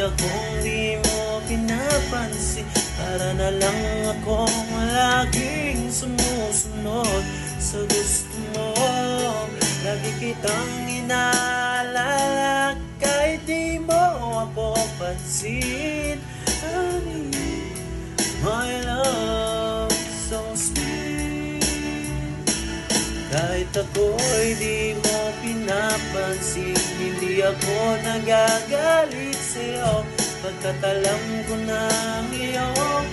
akong di mo pinapansin. Para na lang akong laging sumusunod sa gusto mo. Lagi kitang inaalala kahit di mo ako pansin. Honey, my love, so sweet. Kahit ako'y di mo pinapansin, hindi ako nagagalit sa'yo. Pagkat alam ko na ang iyong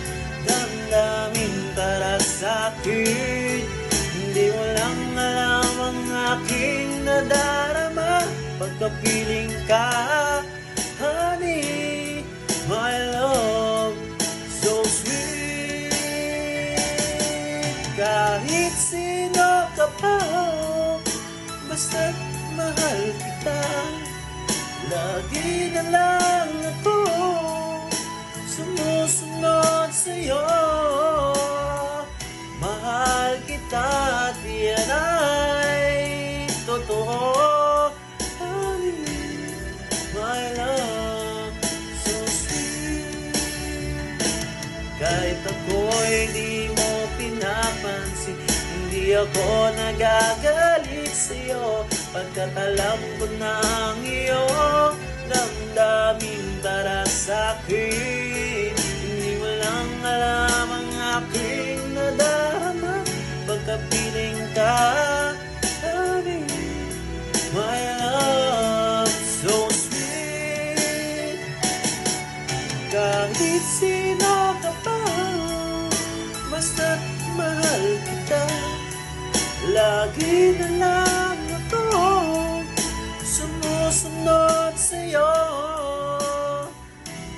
damdamin para sa'kin. Hindi mo lang alam ang aking nadarama pagkapiling ka. Honey, my love, so sweet. Kahit sino ka pa, basta't mahal kita. Lagi na lang ako sumusunod sa'yo. Mahal kita at yan ay totoo. Honey, my love, so sweet. Kahit ako'y di mo pinapansin, hindi ako nagagalit sa'yo. Pagkat alam ko na ang iyong damdamin para sa'kin. Hindi mo lang alam ang aking nadarama pagkapiling ka. Honey, my love, so sweet. Kahit sino ka pa, basta't mahal kita. Lagi na lang ako sumusunod sa'yo.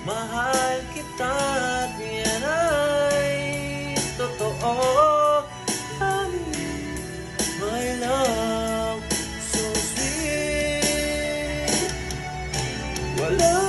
Mahal kita at yan ay totoo. Honey, my love, so sweet. Wala